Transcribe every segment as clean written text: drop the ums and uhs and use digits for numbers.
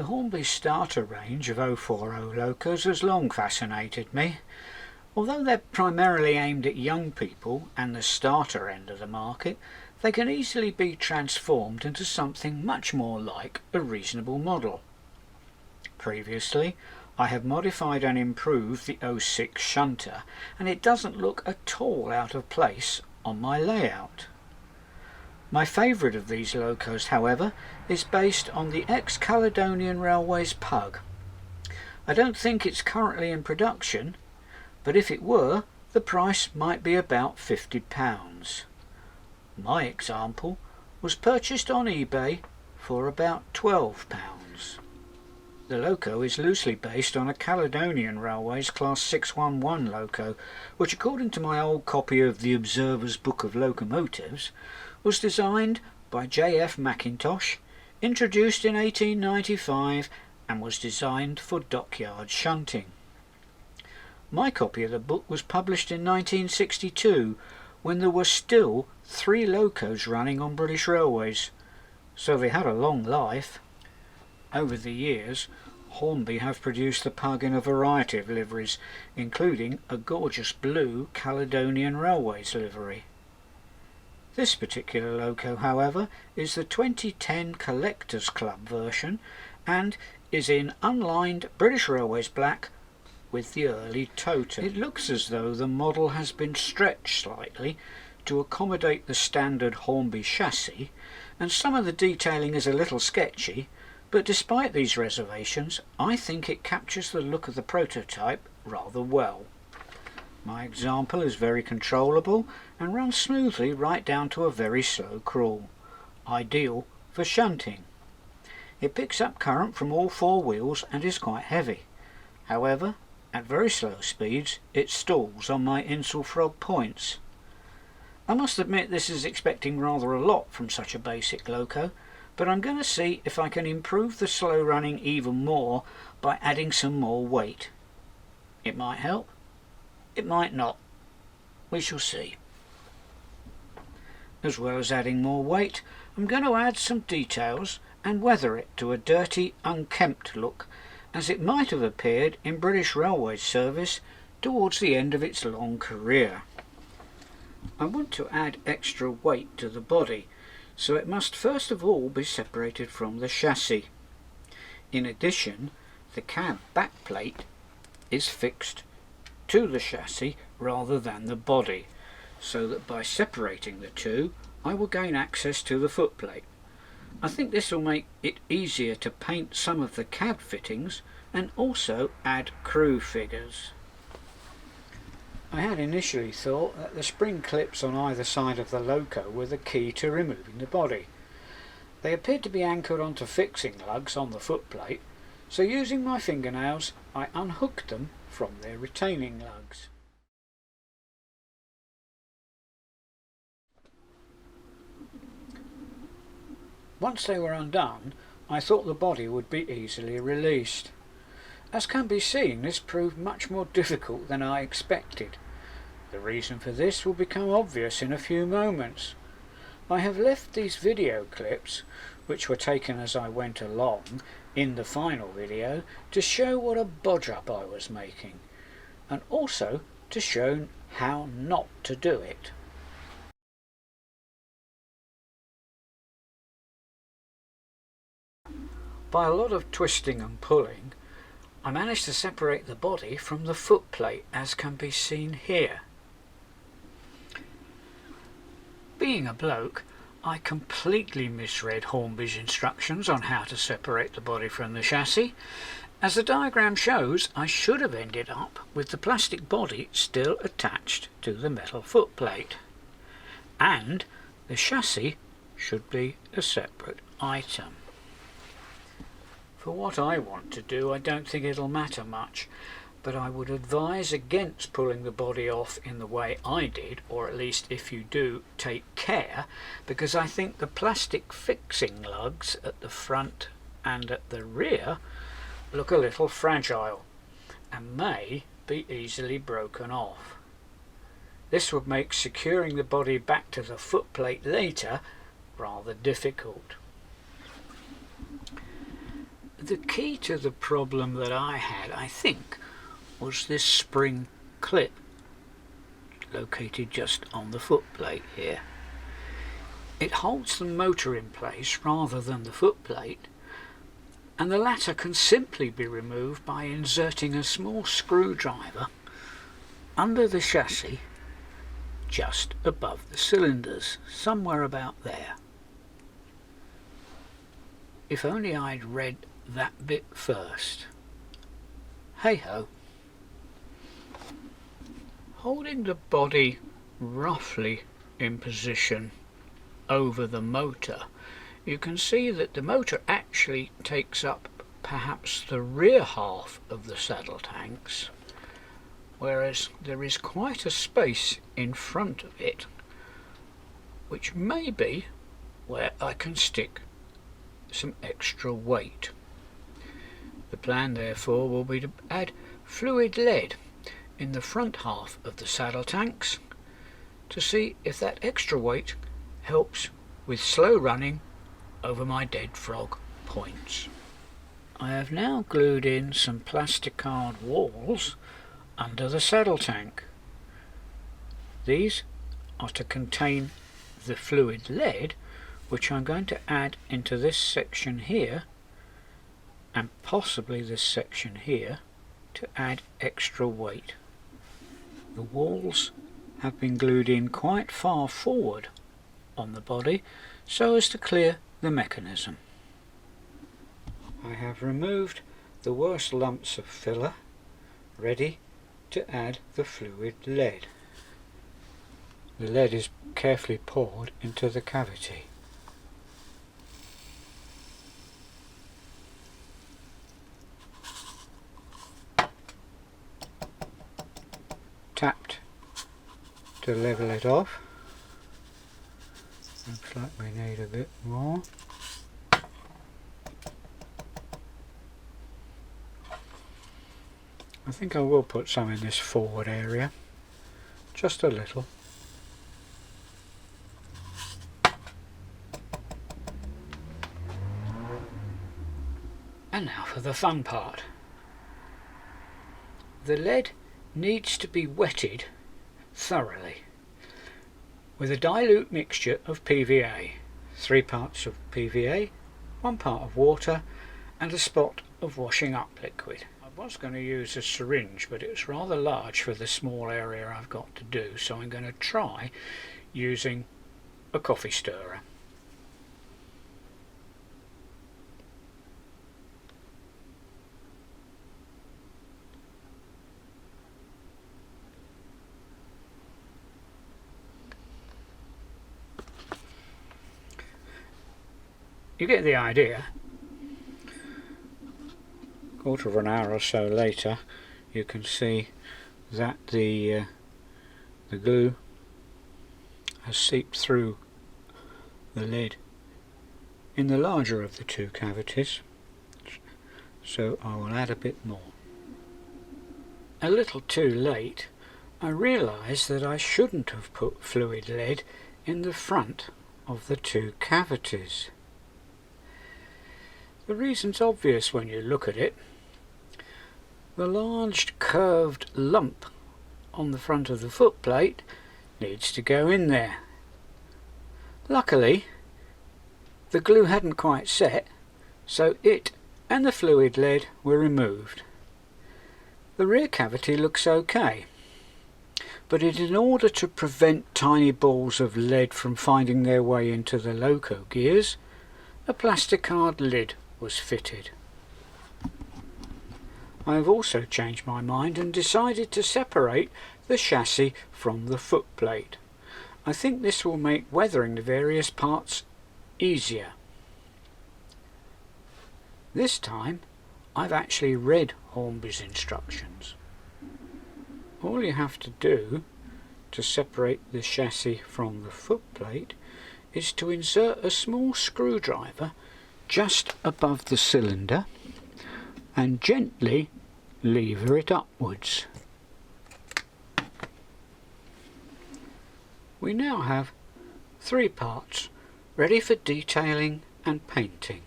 The Hornby starter range of 040 locos has long fascinated me. Although they're primarily aimed at young people and the starter end of the market, they can easily be transformed into something much more like a reasonable model. Previously, I have modified and improved the 06 shunter, and it doesn't look at all out of place on my layout. My favourite of these locos, however, is based on the ex-Caledonian Railways Pug. I don't think it's currently in production, but if it were, the price might be about £50. My example was purchased on eBay for about £12. The loco is loosely based on a Caledonian Railways Class 611 loco, which, according to my old copy of the Observer's Book of Locomotives, was designed by J.F. Mackintosh, introduced in 1895, and was designed for dockyard shunting. My copy of the book was published in 1962, when there were still 3 locos running on British Railways, so they had a long life. Over the years, Hornby have produced the Pug in a variety of liveries, including a gorgeous blue Caledonian Railways livery. This particular loco, however, is the 2010 Collectors Club version and is in unlined British Railways black with the early totem. It looks as though the model has been stretched slightly to accommodate the standard Hornby chassis, and some of the detailing is a little sketchy, but despite these reservations, I think it captures the look of the prototype rather well. My example is very controllable and runs smoothly right down to a very slow crawl, ideal for shunting. It picks up current from all 4 wheels and is quite heavy. However, at very slow speeds it stalls on my Insulfrog points. I must admit this is expecting rather a lot from such a basic loco, but I'm going to see if I can improve the slow running even more by adding some more weight. It might help. It might not. We shall see. As well as adding more weight, I'm going to add some details and weather it to a dirty, unkempt look, as it might have appeared in British Railways service towards the end of its long career. I want to add extra weight to the body, so it must first of all be separated from the chassis. In addition, the cab backplate is fixed to the chassis rather than the body, so that by separating the two I will gain access to the footplate. I think this will make it easier to paint some of the cab fittings and also add crew figures. I had initially thought that the spring clips on either side of the loco were the key to removing the body. They appeared to be anchored onto fixing lugs on the footplate, so using my fingernails I unhooked them from their retaining lugs. Once they were undone, I thought the body would be easily released. As can be seen, this proved much more difficult than I expected. The reason for this will become obvious in a few moments. I have left these video clips, which were taken as I went along, in the final video to show what a bodge up I was making, and also to show how not to do it. By a lot of twisting and pulling, I managed to separate the body from the footplate, as can be seen here. Being a bloke, I completely misread Hornby's instructions on how to separate the body from the chassis. As the diagram shows, I should have ended up with the plastic body still attached to the metal footplate, and the chassis should be a separate item. For what I want to do, I don't think it'll matter much, but I would advise against pulling the body off in the way I did, or at least if you do, take care, because I think the plastic fixing lugs at the front and at the rear look a little fragile and may be easily broken off. This would make securing the body back to the footplate later rather difficult. The key to the problem that I had, I think, was this spring clip located just on the footplate here. It holds the motor in place rather than the footplate, and the latter can simply be removed by inserting a small screwdriver under the chassis just above the cylinders, somewhere about there. If only I'd read that bit first. Hey ho. Holding the body roughly in position over the motor, you can see that the motor actually takes up perhaps the rear half of the saddle tanks, whereas there is quite a space in front of it, which may be where I can stick some extra weight. The plan therefore will be to add fluid lead in the front half of the saddle tanks to see if that extra weight helps with slow running over my dead frog points. I have now glued in some plasticard walls under the saddle tank. These are to contain the fluid lead, which I'm going to add into this section here and possibly this section here to add extra weight. The walls have been glued in quite far forward on the body so as to clear the mechanism. I have removed the worst lumps of filler, ready to add the fluid lead. The lead is carefully poured into the cavity. Tapped to level it off. Looks like we need a bit more. I think I will put some in this forward area, just a little. And now for the fun part. The lead needs to be wetted thoroughly with a dilute mixture of PVA, 3 parts of PVA, 1 part of water and a spot of washing up liquid. I was going to use a syringe, but it's rather large for the small area I've got to do, so I'm going to try using a coffee stirrer. You get the idea. Quarter of an hour or so later, you can see that the glue has seeped through the lid in the larger of the 2 cavities, so I will add a bit more. A little too late, I realised that I shouldn't have put fluid lead in the front of the 2 cavities. The reason's obvious when you look at it. The large curved lump on the front of the footplate needs to go in there. Luckily, the glue hadn't quite set, so it and the fluid lead were removed. The rear cavity looks okay, but in order to prevent tiny balls of lead from finding their way into the loco gears, a plasticard lid was fitted. I have also changed my mind and decided to separate the chassis from the footplate. I think this will make weathering the various parts easier. This time I've actually read Hornby's instructions. All you have to do to separate the chassis from the footplate is to insert a small screwdriver just above the cylinder and gently lever it upwards. We now have 3 parts ready for detailing and painting.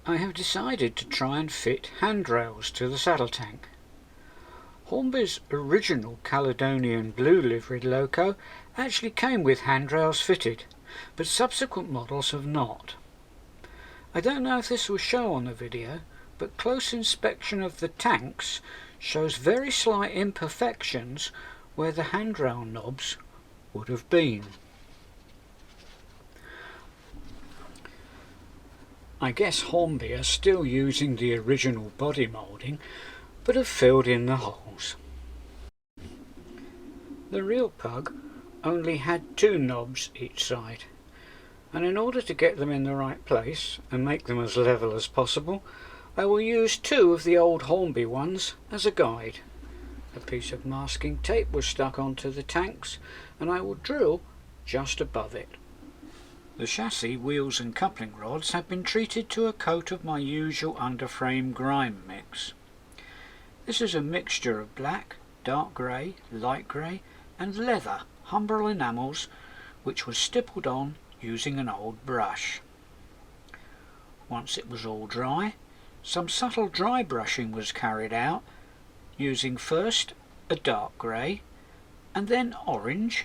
I have decided to try and fit handrails to the saddle tank. Hornby's original Caledonian blue liveried loco actually came with handrails fitted, but subsequent models have not. I don't know if this will show on the video, but close inspection of the tanks shows very slight imperfections where the handrail knobs would have been. I guess Hornby are still using the original body moulding, but have filled in the holes. The real Pug only had 2 knobs each side, and in order to get them in the right place and make them as level as possible, I will use 2 of the old Hornby ones as a guide. A piece of masking tape was stuck onto the tanks, and I will drill just above it. The chassis, wheels and coupling rods have been treated to a coat of my usual underframe grime mix. This is a mixture of black, dark grey, light grey and leather Handrail enamels, which was stippled on using an old brush. Once it was all dry, some subtle dry brushing was carried out, using first a dark grey and then orange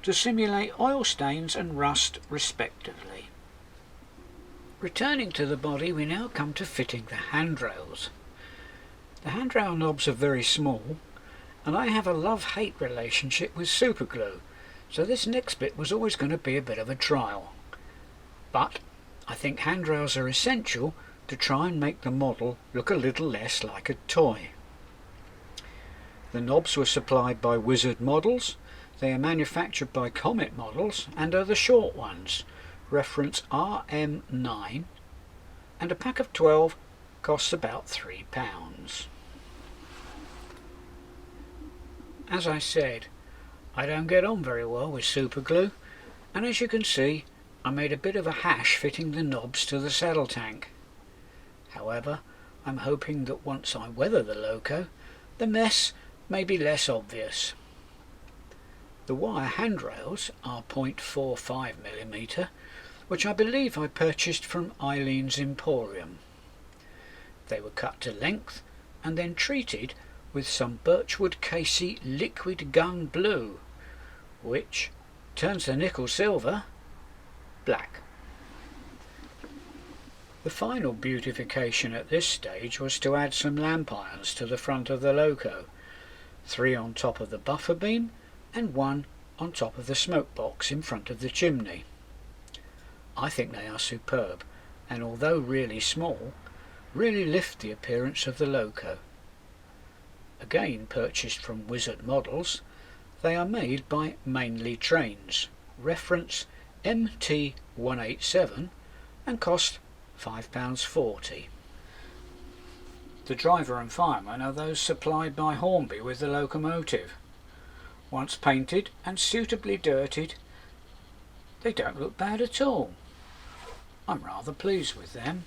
to simulate oil stains and rust respectively. Returning to the body, we now come to fitting the handrails. The handrail knobs are very small, and I have a love-hate relationship with superglue, so this next bit was always going to be a bit of a trial. But I think handrails are essential to try and make the model look a little less like a toy. The knobs were supplied by Wizard Models. They are manufactured by Comet Models and are the short ones, reference RM9, and a pack of 12 costs about £3. As I said, I don't get on very well with superglue, and as you can see, I made a bit of a hash fitting the knobs to the saddle tank. However, I'm hoping that once I weather the loco, the mess may be less obvious. The wire handrails are 0.45mm, which I believe I purchased from Eileen's Emporium. They were cut to length and then treated with some Birchwood Casey liquid gun blue, which turns the nickel silver black. The final beautification at this stage was to add some lamp irons to the front of the loco, 3 on top of the buffer beam and 1 on top of the smoke box in front of the chimney. I think they are superb, and although really small, really lift the appearance of the loco. Again purchased from Wizard Models, they are made by Mainly Trains, reference MT187, and cost £5.40. The driver and fireman are those supplied by Hornby with the locomotive. Once painted and suitably dirtied, they don't look bad at all. I'm rather pleased with them.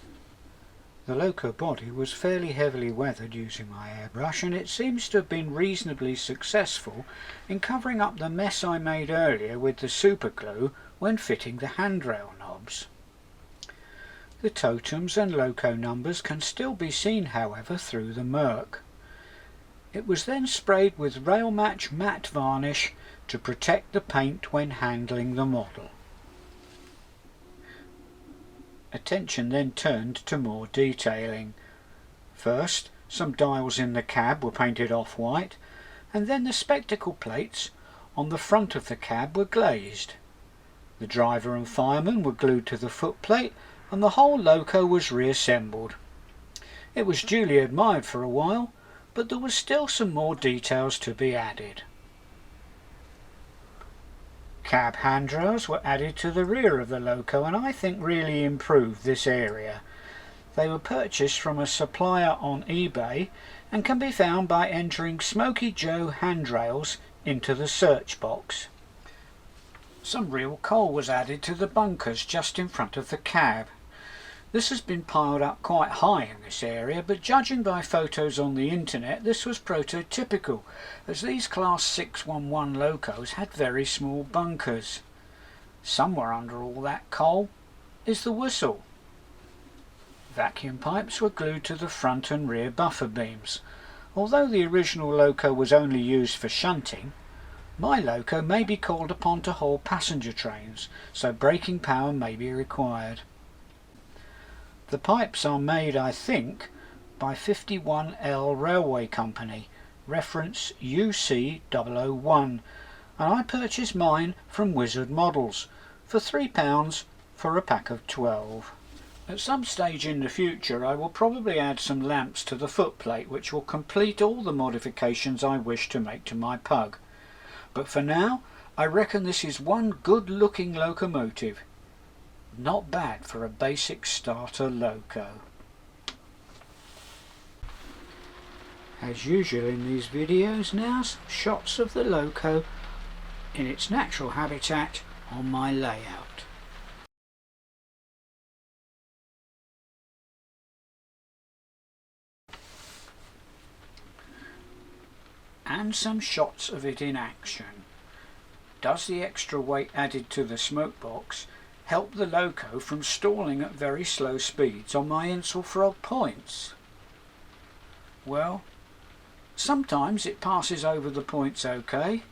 The loco body was fairly heavily weathered using my airbrush, and it seems to have been reasonably successful in covering up the mess I made earlier with the superglue when fitting the handrail knobs. The totems and loco numbers can still be seen, however, through the murk. It was then sprayed with rail match matte varnish to protect the paint when handling the model. Attention then turned to more detailing. First, some dials in the cab were painted off-white, and then the spectacle plates on the front of the cab were glazed. The driver and fireman were glued to the footplate, and the whole loco was reassembled. It was duly admired for a while, but there was still some more details to be added. Cab handrails were added to the rear of the loco, and I think really improved this area. They were purchased from a supplier on eBay and can be found by entering Smoky Joe handrails into the search box. Some real coal was added to the bunkers just in front of the cab. This has been piled up quite high in this area, but judging by photos on the internet, this was prototypical, as these Class 611 locos had very small bunkers. Somewhere under all that coal is the whistle. Vacuum pipes were glued to the front and rear buffer beams. Although the original loco was only used for shunting, my loco may be called upon to haul passenger trains, so braking power may be required. The pipes are made, I think, by 51L Railway Company, reference UC001, and I purchased mine from Wizard Models for £3 for a pack of 12. At some stage in the future I will probably add some lamps to the footplate, which will complete all the modifications I wish to make to my Pug. But for now I reckon this is one good looking locomotive. Not bad for a basic starter loco. As usual in these videos, now some shots of the loco in its natural habitat on my layout. And some shots of it in action. Does the extra weight added to the smoke box help the loco from stalling at very slow speeds on my Insulfrog points? Well, sometimes it passes over the points okay,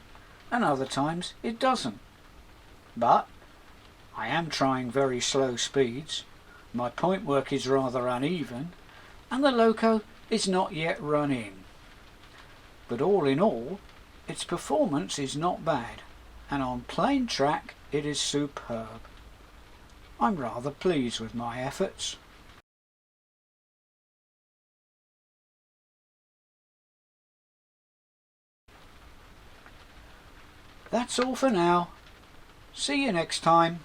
and other times it doesn't. But I am trying very slow speeds, my point work is rather uneven, and the loco is not yet run in. But all in all, its performance is not bad, and on plain track it is superb. I'm rather pleased with my efforts. That's all for now. See you next time.